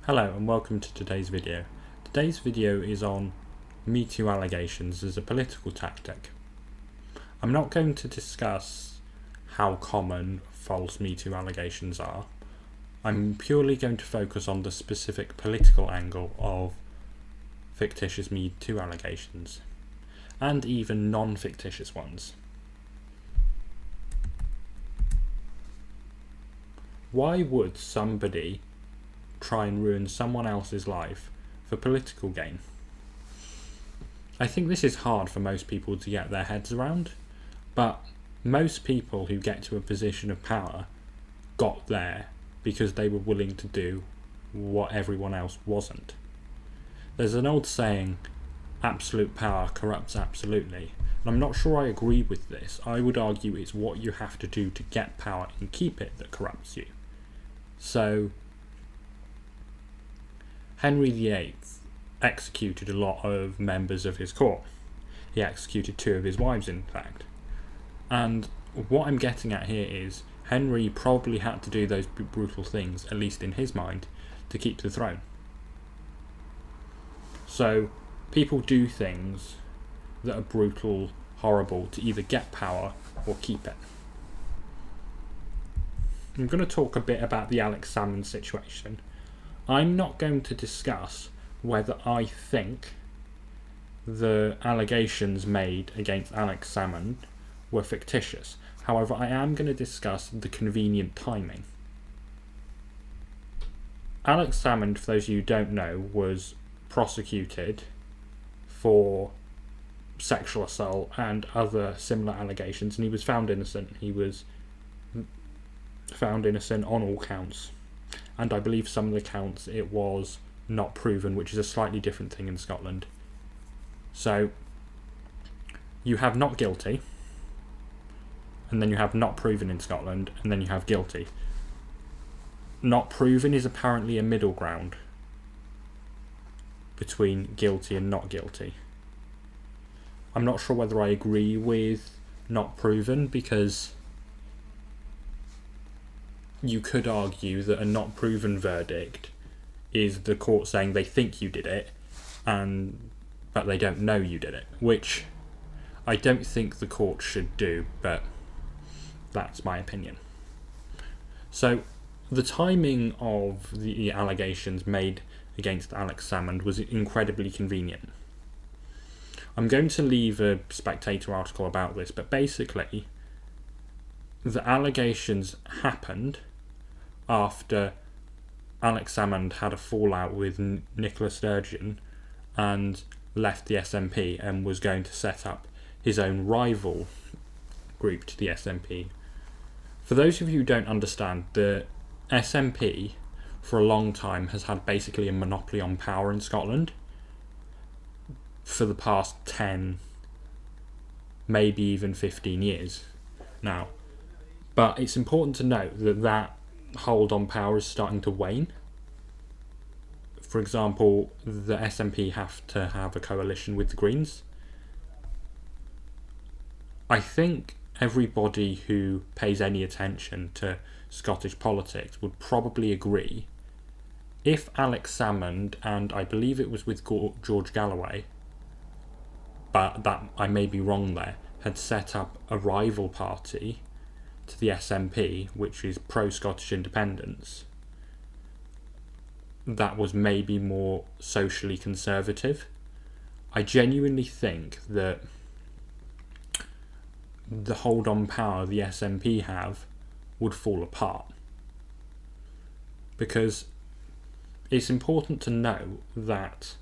Hello and welcome to today's video. Today's video is on Metoo allegations as a political tactic. I'm not going to discuss how common false Metoo allegations are. I'm purely going to focus on the specific political angle of fictitious Metoo allegations, and even non-fictitious ones. Why would somebody try and ruin someone else's life for political gain? I think this is hard for most people to get their heads around, but most people who get to a position of power got there because they were willing to do what everyone else wasn't. There's an old saying, absolute power corrupts absolutely, and I'm not sure I agree with this. I would argue it's what you have to do to get power and keep it that corrupts you. So Henry VIII executed a lot of members of his court. He executed 2 of his wives, in fact. And what I'm getting at here is Henry probably had to do those brutal things, at least in his mind, to keep the throne. So people do things that are brutal, horrible, to either get power or keep it. I'm going to talk a bit about the Alex Salmond situation. I'm not going to discuss whether I think the allegations made against Alex Salmond were fictitious. However, I am going to discuss the convenient timing. Alex Salmond, for those of you who don't know, was prosecuted for sexual assault and other similar allegations, and he was found innocent. He was found innocent on all counts. And I believe some of the counts it was not proven, which is a slightly different thing in Scotland. So you have not guilty, and then you have not proven in Scotland, and then you have guilty. Not proven is apparently a middle ground between guilty and not guilty. I'm not sure whether I agree with not proven, because you could argue that a not proven verdict is the court saying they think you did it, but they don't know you did it, which I don't think the court should do, but that's my opinion. So the timing of the allegations made against Alex Salmond was incredibly convenient. I'm going to leave a Spectator article about this, but basically the allegations happened after Alex Salmond had a fallout with Nicola Sturgeon and left the SNP and was going to set up his own rival group to the SNP. For those of you who don't understand, the SNP for a long time has had basically a monopoly on power in Scotland for the past 10, maybe even 15 years now. But it's important to note that hold on power is starting to wane. For example, the SNP have to have a coalition with the Greens. I think everybody who pays any attention to Scottish politics would probably agree if Alex Salmond, and I believe it was with George Galloway, but that I may be wrong there, had set up a rival party to the SNP, which is pro-Scottish independence, that was maybe more socially conservative. I genuinely think that the hold on power the SNP have would fall apart, because it's important to know that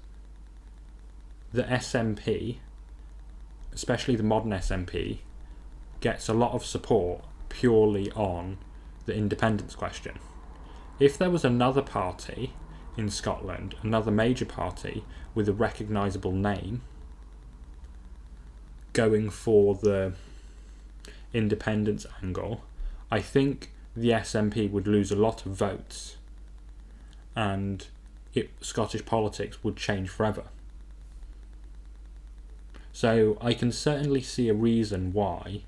the SNP, especially the modern SNP, gets a lot of support purely on the independence question. If there was another party in Scotland, another major party with a recognisable name, going for the independence angle, I think the SNP would lose a lot of votes and Scottish politics would change forever. So I can certainly see a reason why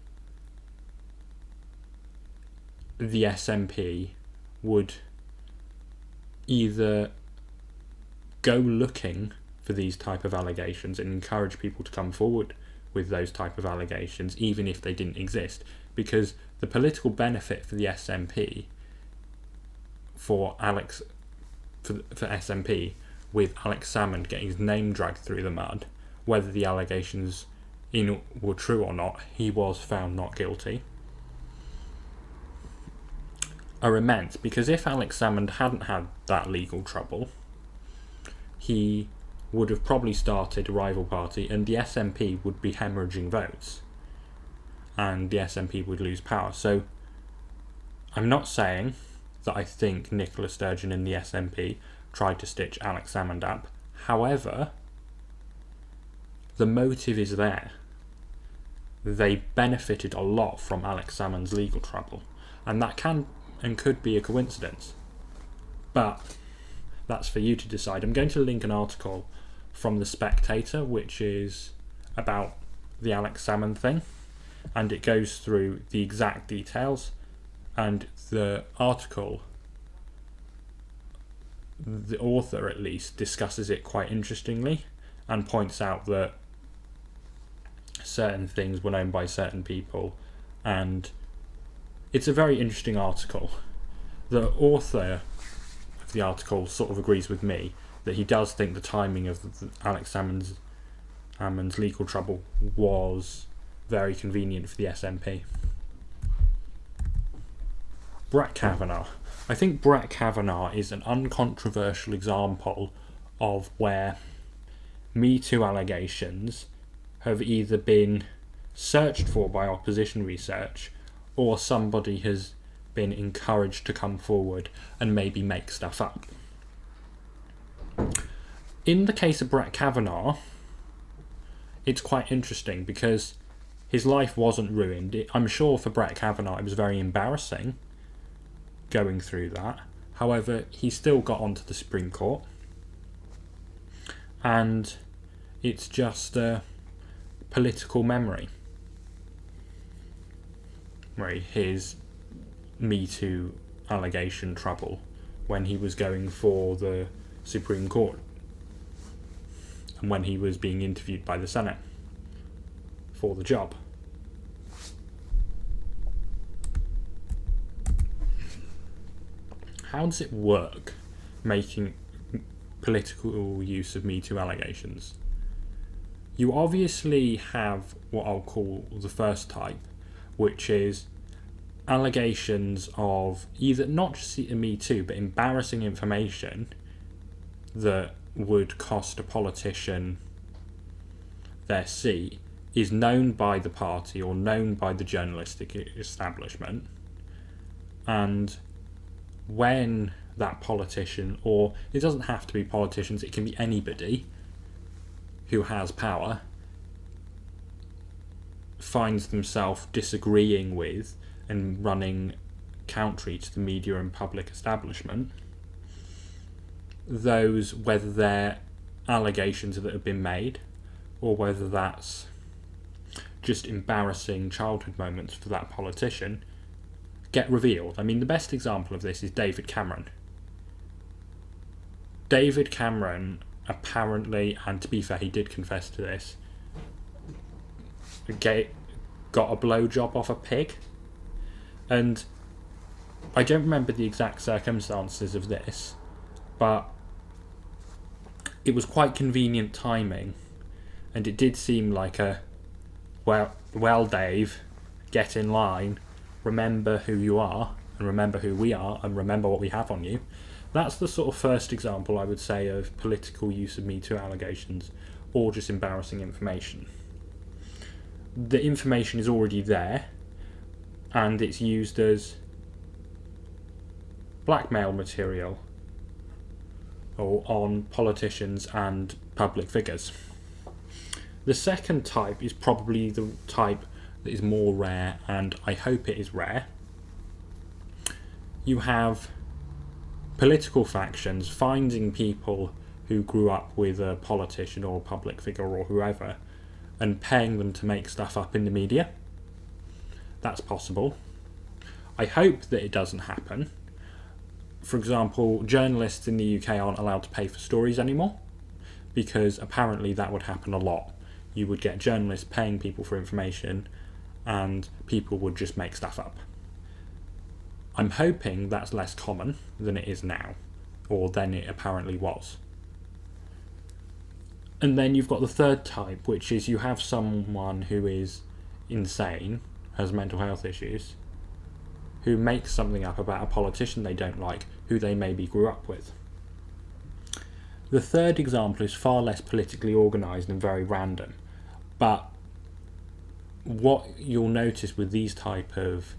the SNP would either go looking for these type of allegations and encourage people to come forward with those type of allegations, even if they didn't exist, because the political benefit for the SNP for SNP with Alex Salmond getting his name dragged through the mud, whether the allegations were true or not, he was found not guilty, are immense, because if Alex Salmond hadn't had that legal trouble, he would have probably started a rival party and the SNP would be hemorrhaging votes and the SNP would lose power. So I'm not saying that I think Nicola Sturgeon and the SNP tried to stitch Alex Salmond up. However, the motive is there. They benefited a lot from Alex Salmond's legal trouble, and that can and could be a coincidence. But that's for you to decide. I'm going to link an article from The Spectator, which is about the Alex Salmond thing, and it goes through the exact details, and the article, the author at least, discusses it quite interestingly and points out that certain things were known by certain people, and it's a very interesting article. The author of the article sort of agrees with me that he does think the timing of Alex Salmond's legal trouble was very convenient for the SNP. Brett Kavanaugh. I think Brett Kavanaugh is an uncontroversial example of where Metoo allegations have either been searched for by opposition research or somebody has been encouraged to come forward and maybe make stuff up. In the case of Brett Kavanaugh, it's quite interesting because his life wasn't ruined. I'm sure for Brett Kavanaugh it was very embarrassing going through that. However, he still got onto the Supreme Court, and it's just a political memory. Right, his Me Too allegation trouble when he was going for the Supreme Court and when he was being interviewed by the Senate for the job. How does it work making political use of Me Too allegations? You obviously have what I'll call the first type, which is allegations of either not just Me Too, but embarrassing information that would cost a politician their seat, is known by the party or known by the journalistic establishment, and when that politician, or it doesn't have to be politicians, it can be anybody who has power, finds themselves disagreeing with and running counter to the media and public establishment, those, whether they're allegations that have been made or whether that's just embarrassing childhood moments for that politician, get revealed. I mean, the best example of this is David Cameron. David Cameron apparently, and to be fair, he did confess to this, got a blowjob off a pig. And I don't remember the exact circumstances of this, but it was quite convenient timing, and it did seem like a, well, Dave, get in line, remember who you are, and remember who we are, and remember what we have on you. That's the sort of first example, I would say, of political use of Me Too allegations, or just embarrassing information. The information is already there, and it's used as blackmail material or on politicians and public figures. The second type is probably the type that is more rare, and I hope it is rare. You have political factions finding people who grew up with a politician or a public figure or whoever and paying them to make stuff up in the media. That's possible. I hope that it doesn't happen. For example, journalists in the UK aren't allowed to pay for stories anymore. because apparently that would happen a lot. You would get journalists paying people for information, and people would just make stuff up. I'm hoping that's less common than it is now, or than it apparently was. And then you've got the third type, which is you have someone who is insane, has mental health issues, who makes something up about a politician they don't like, who they maybe grew up with. The third example is far less politically organised and very random, but what you'll notice with these type of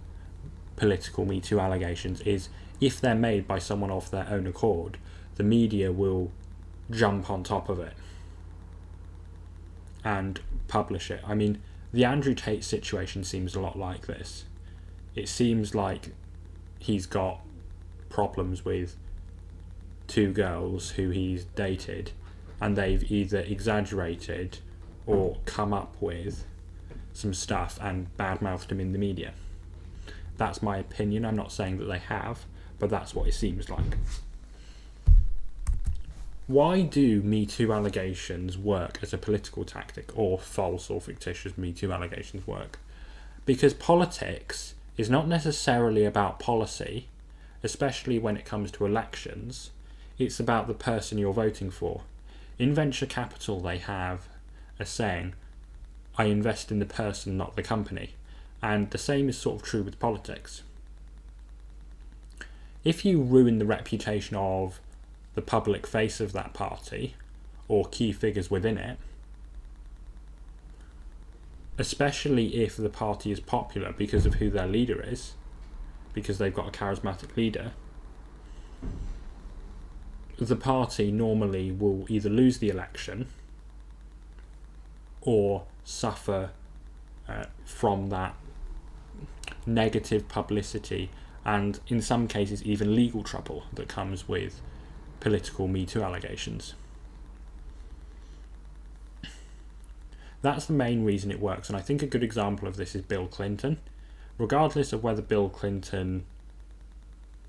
political Metoo allegations is if they're made by someone of their own accord, the media will jump on top of it and publish it. I mean, the Andrew Tate situation seems a lot like this. It seems like he's got problems with two girls who he's dated, and they've either exaggerated or come up with some stuff and badmouthed him in the media. That's my opinion. I'm not saying that they have, but that's what it seems like. Why do Me Too allegations work as a political tactic, or false or fictitious Me Too allegations work? Because politics is not necessarily about policy, especially when it comes to elections. It's about the person you're voting for. In venture capital, they have a saying, I invest in the person, not the company. And the same is sort of true with politics. If you ruin the reputation of the public face of that party, or key figures within it, especially if the party is popular because of who their leader is, because they've got a charismatic leader, the party normally will either lose the election or suffer from that negative publicity, and in some cases even legal trouble that comes with political Me Too allegations. That's the main reason it works, and I think a good example of this is Bill Clinton. Regardless of whether Bill Clinton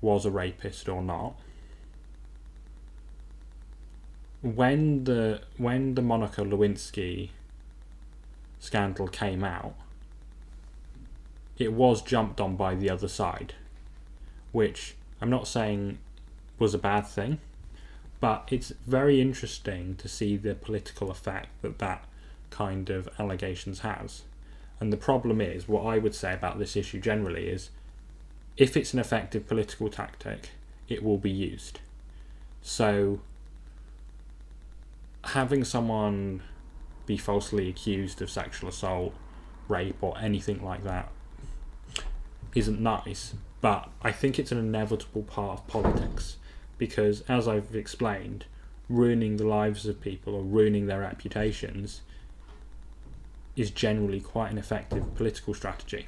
was a rapist or not, when the Monica Lewinsky scandal came out, it was jumped on by the other side, which I'm not saying was a bad thing, but it's very interesting to see the political effect that kind of allegations has. And the problem is, what I would say about this issue generally is, if it's an effective political tactic, it will be used. So having someone be falsely accused of sexual assault, rape, or anything like that isn't nice, but I think it's an inevitable part of politics, because as I've explained, ruining the lives of people or ruining their reputations is generally quite an effective political strategy.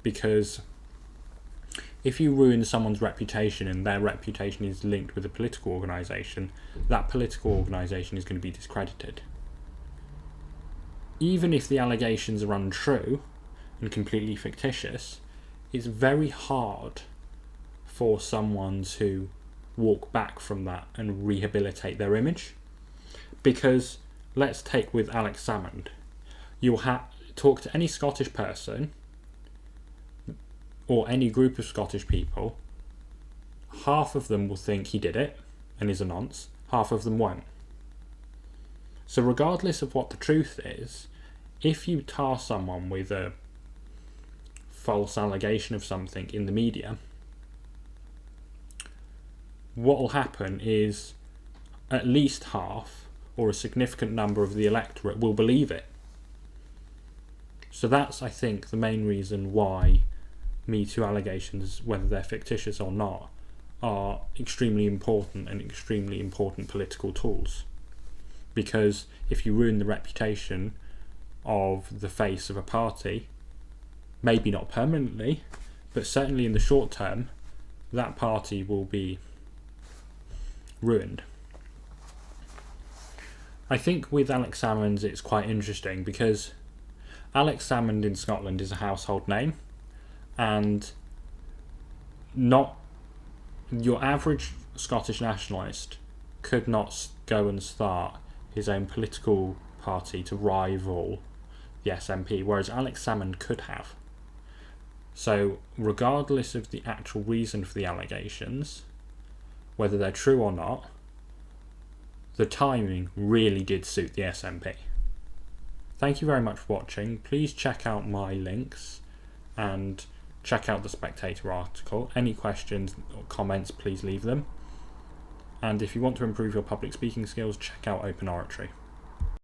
Because if you ruin someone's reputation and their reputation is linked with a political organisation, that political organisation is going to be discredited. Even if the allegations are untrue and completely fictitious, it's very hard for someone to walk back from that and rehabilitate their image. Because let's take with Alex Salmond. You'll talk to any Scottish person or any group of Scottish people, half of them will think he did it and is a nonce, half of them won't. So regardless of what the truth is, if you tar someone with a false allegation of something in the media, what will happen is at least half or a significant number of the electorate will believe it. So that's, I think, the main reason why Me Too allegations, whether they're fictitious or not, are extremely important and extremely important political tools. Because if you ruin the reputation of the face of a party, maybe not permanently, but certainly in the short term, that party will be ruined. I think with Alex Salmond it's quite interesting because Alex Salmond in Scotland is a household name, and not your average Scottish nationalist could not go and start his own political party to rival the SNP, whereas Alex Salmond could have. So regardless of the actual reason for the allegations, whether they're true or not, the timing really did suit the SNP. Thank you very much for watching. Please check out my links and check out the Spectator article. Any questions or comments, please leave them. And if you want to improve your public speaking skills, check out Open Oratory.